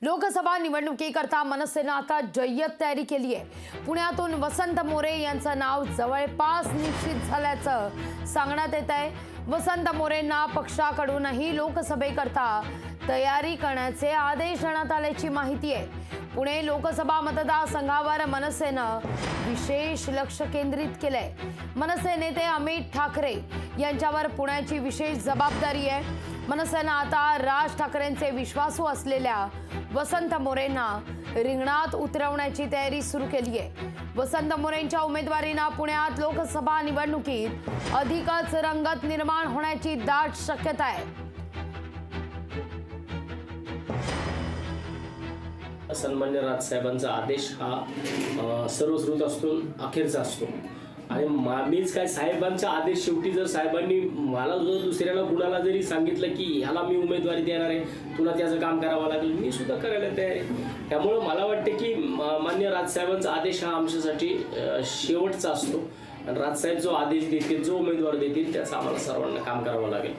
लोकसभा निवडणुकीकरता मनसेनं आता जय्यत तयारी केली आहे। पुण्यातून वसंत मोरे यांचं नाव जवळपास निश्चित झाल्याचं सांगण्यात येत आहे। वसंत मोरेंना पक्षाकडूनही लोकसभेकरता तयारी करण्याचे आदेश देण्यात आल्याची माहिती आहे। पुणे लोकसभा मतदारसंघावर मनसेनं विशेष लक्ष केंद्रित केलंय। मनसे नेते अमित ठाकरे यांच्यावर पुण्याची विशेष जबाबदारी आहे। मनसेनं आता राज ठाकरेंचे विश्वासू असलेल्या वसंत मोरेंना रिंगणात उतरवण्याची तयारी सुरू केली आहे। वसंत मोरेंच्या उमेदवारीनं पुण्यात लोकसभा निवडणुकीत अधिकच रंगत निर्माण होण्याची दाट शक्यता आहे। सन्मान्य राजसाहेबांचा आदेश हा सर्वश्रुत असतो, अखेरचा असतो आणि मीच काय साहेबांचा आदेश शेवटी जर साहेबांनी मला जो दुसऱ्याला कुणाला जरी सांगितलं की ह्याला मी उमेदवारी देणार आहे, तुला त्याचं काम करावं लागेल, मी सुद्धा करायला तयार आहे। त्यामुळे मला वाटते की मान्य राजसाहेबांचा आदेश हा आमच्यासाठी शेवटचा असतो आणि राजसाहेब जो आदेश देतील, जो उमेदवार देतील, त्याचं आम्हाला सर्वांना काम करावं लागेल।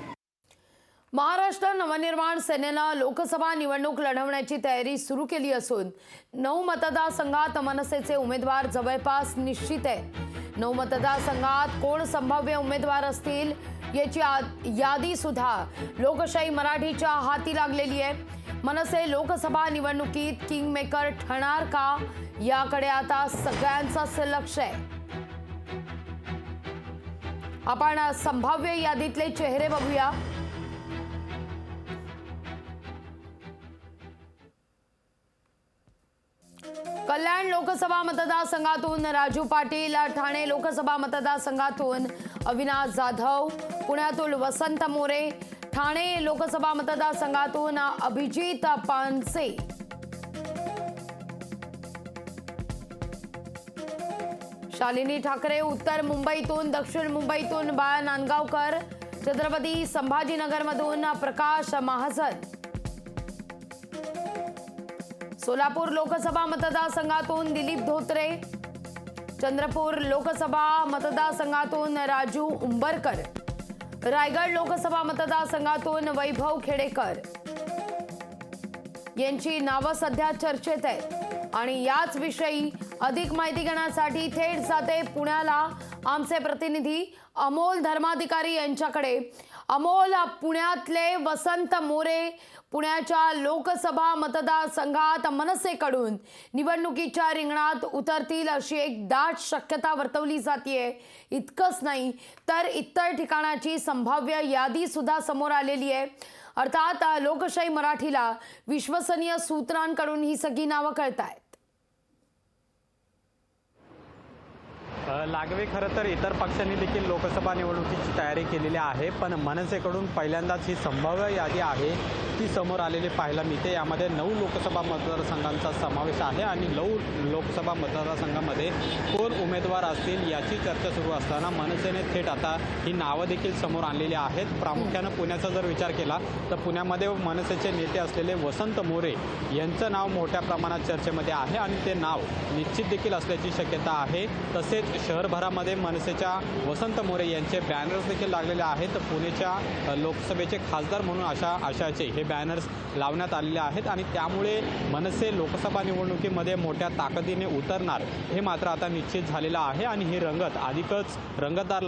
महाराष्ट्र नवनिर्माण सेनेनं लोकसभा निवडणूक लढवण्याची तयारी सुरू केली असून 9 मतदारसंघात मनसेचे उमेदवार जवळपास निश्चित आहे। 9 मतदारसंघात कोण संभाव्य उमेदवार असतील याची यादी सुद्धा लोकशाही मराठीच्या हाती लागलेली आहे। मनसे लोकसभा निवडणुकीत किंगमेकर ठरणार का याकडे आता सगळ्यांचंच लक्ष आहे। आपण संभाव्य यादीतले चेहरे बघूया। कल्याण लोकसभा मतदारसंघातून राजू पाटील, ठाणे लोकसभा मतदारसंघातून अविनाश जाधव, पुण्यातून वसंत मोरे, ठाणे लोकसभा मतदारसंघातून अभिजित पानसे, शालिनी ठाकरे, उत्तर मुंबईतून, दक्षिण मुंबईतून बाळा नांदगावकर, छत्रपती संभाजीनगरमधून प्रकाश महाजन, सोलापूर लोकसभा मतदारसंघातून दिलीप धोत्रे, चंद्रपूर लोकसभा मतदारसंघातून राजू उंबरकर, रायगड लोकसभा मतदारसंघातून वैभव खेडेकर यांची नावं सध्या चर्चेत आहेत। आणि याच विषयी अधिक माहिती घेण्यासाठी थेट जाते पुण्याला आमचे प्रतिनिधी अमोल धर्माधिकारी यांच्याकडे। अमोल, पुण्यातले वसंत मोरे पुण्याच्या लोकसभा मतदारसंघात मनसेकडून निवडणुकीच्या रिंगणात उतरतील अशी एक दाट शक्यता वर्तवली जाते। इतकंच नाही तर इतर ठिकाणाची संभाव्य यादी सुद्धा समोर आलेली आहे। अर्थात लोकशाही मराठीला विश्वसनीय सूत्रांकडून ही सगळी नावं कळतायत। लागवे खरं तर इतर पक्षांनी देखील लोकसभा निवडणुकीची तयारी केलेली आहे, पण मनसेकडून पहिल्यांदाच ही संभाव्य यादी आहे ती समोर आलेली पाहायला मिळते। यामध्ये 9 लोकसभा मतदारसंघांचा समावेश आहे आणि 9 लोकसभा मतदारसंघामध्ये कोण उमेदवार असतील याची चर्चा सुरू असताना मनसेने थेट आता ही नावं देखील समोर आणलेली आहेत। प्रामुख्यानं पुण्याचा जर विचार केला तर पुण्यामध्ये मनसेचे नेते असलेले वसंत मोरे यांचं नाव मोठ्या प्रमाणात चर्चेमध्ये आहे आणि ते नाव निश्चित देखील असल्याची शक्यता आहे। तसेच शहरभरामध्ये मनसेच्या वसंत मोरे यांचे बॅनर्स देखील लागलेले आहेत। पुण्याच्या लोकसभेचे खासदार म्हणून आशाचे हे बॅनर्स लावण्यात आलेले आहेत आणि त्यामुळे मनसे लोकसभा निवडणुकीमध्ये मोठ्या ताकदीने उतरणार हे मात्र आता निश्चित झालेलं आहे आणि ही रंगत अधिकच रंगतदार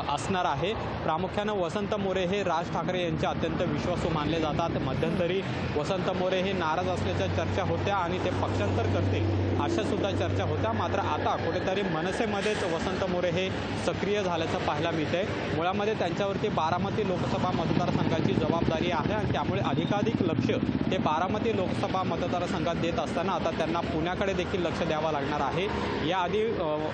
असणार आहे। प्रामुख्यानं वसंत मोरे हे राज ठाकरे यांचे अत्यंत विश्वासू मानले जातात। मध्यंतरी वसंत मोरे हे नाराज असल्याच्या चर्चा होत्या आणि ते पक्षांतर करतील अशा सुद्धा चर्चा होत्या। मात्र आता कुठेतरी मनसेमध्येच वसंत मोरे हे सक्रिय झाल्याचं पाहायला मिळते। मुळामध्ये त्यांच्यावरती बारामती लोकसभा मतदारसंघाची जबाबदारी आहे आणि त्यामुळे अधिकाधिक लक्ष ते बारामती लोकसभा मतदारसंघात देत असताना आता त्यांना पुण्याकडे देखील लक्ष द्यावं लागणार आहे। याआधी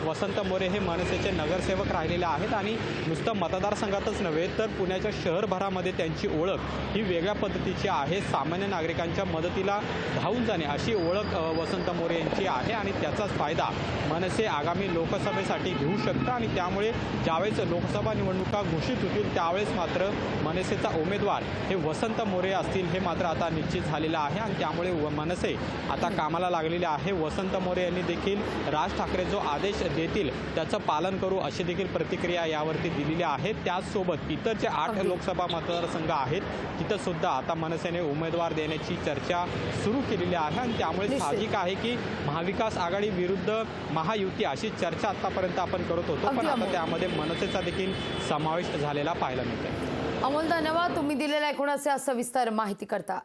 वसंत मोरे हे मनसेचे नगरसेवक राहिलेले आहेत आणि नुसतं मतदारसंघातच नव्हे तर पुण्याच्या शहरभरामध्ये त्यांची ओळख ही वेगळ्या पद्धतीची आहे। सामान्य नागरिकांच्या मदतीला धावून जाणे अशी ओळख वसंत मोरे यांची आहे आणि त्याचाच फायदा मनसे आगामी लोकसभेसाठी घेऊ शकतं आणि त्यामुळे ज्यावेळेस लोकसभा निवडणुका घोषित होतील त्यावेळेस मात्र मनसेचा उमेदवार हे वसंत मोरे असतील हे मात्र आता निश्चित झालेलं आहे आणि त्यामुळे मनसे आता कामाला लागलेले आहे. वसंत मोरे यांनी देखील राज ठाकरे जो आदेश देतील त्याचं पालन करू अशी देखील प्रतिक्रिया यावरती दिलेली आहे. त्याचसोबत इतर जे 8 लोकसभा मतदारसंघ आहेत तिथं सुद्धा आता मनसेने उमेदवार देण्याची चर्चा सुरू केलेली आहे आणि त्यामुळे साहजिक आहे की महाविकास आघाडी विरुद्ध महायुती अशी चर्चा आतापर्यंत आपण करत होतो, पण आता त्यामध्ये मनसेचा देखील समावेश झालेला पाहायला मिळतोय. अमोल, धन्यवाद तुम्ही दिलेल्या एकूणच या सविस्तर माहिती करता.